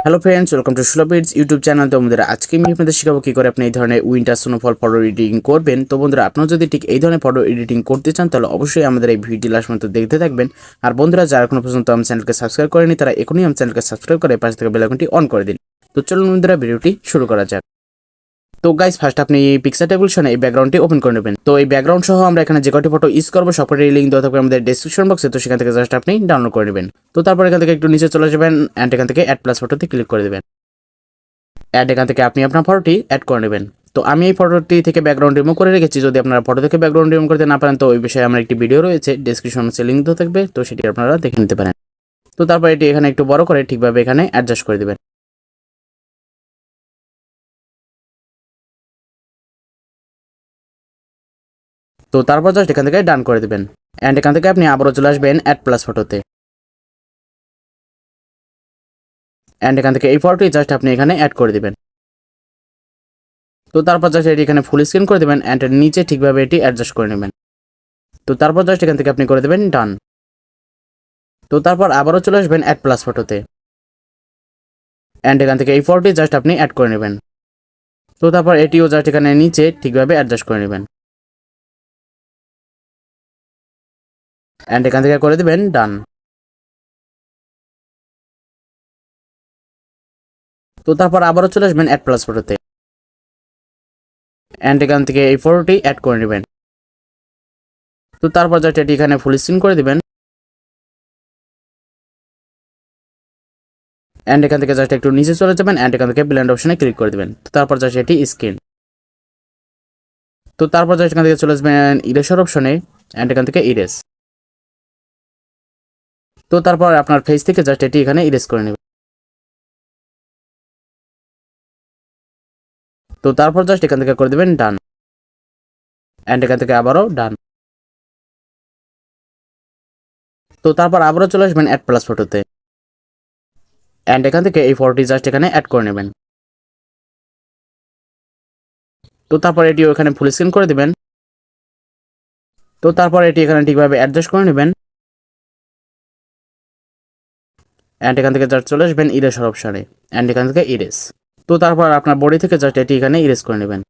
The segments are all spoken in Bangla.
হ্যালো ফ্রেন্ডস, ওয়েলকাম টু সুলভ এডিটস ইউটিউব চ্যানেল। তো বন্ধুরা, আজকে আমি আপনাদের শেখাবো কি করে আপনি এই ধরনের উইন্টার স্নোফল ফটো এডিটিং করবেন। তো বন্ধুরা, আপনারা যদি ঠিক এই ধরনের ফটো এডিটিং করতে চান তাহলে অবশ্যই আমাদের এই ভিডিও লাস্ট পর্যন্ত দেখতে থাকবেন। আর বন্ধুরা, যারা এখনো পর্যন্ত আমার চ্যানেলকে সাবস্ক্রাইব করেনি তারা এখনই আমার চ্যানেলকে সাবস্ক্রাইব করে পাশে থেকে বেল আইকনটি অন করে দিন। তো চলুন বন্ধুরা, ভিডিওটি শুরু করা যাক। তো গাইস, ফার্স্ট আপনি এই পিক্সার্ট অ্যাপ লিঙ্কে এই ব্যাকগ্রাউন্ডটি ওপেন করে নেবেন। তো এই ব্যাকগ্রাউন্ড সহ আমরা এখানে যে কটি ফটো ইউজ করবো সবকটির লিঙ্ক দেওয়া থাকবে আমাদের ডেসক্রিপশন বক্সে। তো সেখান থেকে জাস্ট আপনি ডাউনলোড করে নেবেন। তো তারপর এখান থেকে একটু নিচে চলে যাবেন অ্যান্ড এখান থেকে অ্যাড প্লাস ফটোতে ক্লিক করে দেবেন। অ্যাড এখান থেকে আপনি আপনার ফটোটি অ্যাড করে নেবেন। তো আমি এই ফটোটি থেকে ব্যাকগ্রাউন্ড রিমুভ করে রেখেছি। যদি আপনারা ফটো থেকে ব্যাকগ্রাউন্ড রিমুভ করতে না পারেন তো ওই বিষয়ে আমার একটি ভিডিও রয়েছে, ডেসক্রিপশন বক্সে লিঙ্ক দেওয়া থাকবে, তো সেটি আপনারা দেখে নিতে পারেন। তো তারপর এটি এখানে একটু বড় করে ঠিকভাবে এখানে অ্যাডজাস্ট করে দেবেন। তো তারপর জাস্ট এখান থেকে ডান করে দেবেন অ্যান্ড এখান থেকে আপনি আবারও চলে আসবেন অ্যাড প্লাস ফটোতে অ্যান্ড এখান থেকে এই ফটোটি জাস্ট আপনি এখানে অ্যাড করে দেবেন। তো তারপর জাস্ট এটি এখানে ফুল স্ক্রিন করে দেবেন অ্যান্ড নিচে ঠিকভাবে এটি অ্যাডজাস্ট করে নেবেন। তো তারপর জাস্ট এখান থেকে আপনি করে দেবেন ডান। তো তারপর আবারও চলে আসবেন অ্যাড প্লাস ফটোতে অ্যান্ড এখান থেকে এই ফটোটি জাস্ট আপনি অ্যাড করে নেবেন। তো তারপর এটিও জাস্ট এখানে নিচে ঠিকভাবে অ্যাডজাস্ট করে নেবেন অ্যান্ড এখান থেকে করে দেবেন ডান। তো তারপর আবারও চলে আসবেন অ্যাড প্লাস ফটোতে অ্যান্ড এখান থেকে এই ফটোটি অ্যাড করে নেবেন। তো তারপর জাস্ট এটি এখানে ফুল স্ক্রিন করে দিবেন অ্যান্ড এখান থেকে জাস্ট একটু নিচে চলে যাবেন অ্যান্ড এখান থেকে ব্লেন্ড অপশনে ক্লিক করে দিবেন। তো তারপর জাস্ট এটি স্ক্রিন। তো তারপর জাস্ট এখান থেকে চলে আসবেন ইরেশার অপশনে অ্যান্ড এখান থেকে ইরেস। তো তারপর আপনার ফেস থেকে জাস্ট এটি এখানে ইরেজ করে নেবেন। তো তারপর জাস্ট এখান থেকে করে দেবেন ডান অ্যান্ড এখান থেকে আবারও ডান। তো তারপর আবারও চলে আসবেন অ্যাড প্লাস ফটোতে অ্যান্ড এখান থেকে এই ফটোটি জাস্ট এখানে অ্যাড করে নেবেন। তো তারপর এটিও এখানে ফুল স্ক্রিন করে দিবেন। তো তারপর এটি এখানে ঠিকভাবে অ্যাডজাস্ট করে নেবেন অ্যান্ড এখান থেকে জাস্ট চলে আসবেন ইরেশার অপশনে অ্যান্ড এখান থেকে ইরেজ। তো তারপর আপনার বডি থেকে জাস্ট এটি এখানে ইরেজ করে নেবেন।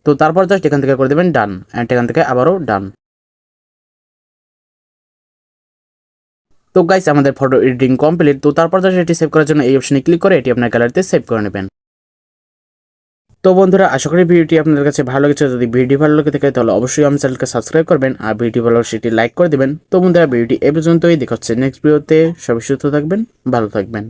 তো তারপর জাস্ট এখান থেকে করে দেবেন ডান অ্যান্ড এখান থেকে আবারও ডান। তো গাইস, আমাদের ফটো এডিটিং কমপ্লিট। তো তারপর জাস্ট এটি সেভ করার জন্য এই অপশনে ক্লিক করে এটি আপনার গ্যালারিতে সেভ করে নেবেন। তো বন্ধুরা, আশা করি ভিডিওটি আপনাদের কাছে ভালো লেগেছে। যদি ভিডিও ভালো লেগে থাকে তাহলে অবশ্যই আমার চ্যানেলকে সাবস্ক্রাইব করবেন আর ভিডিও ভালো সেটি লাইক করে দেবেন। তো বন্ধুরা, ভিডিওটি এ পর্যন্তই। দেখা হচ্ছে নেক্সট ভিডিওতে। সবাই সুস্থ থাকবেন, ভালো থাকবেন।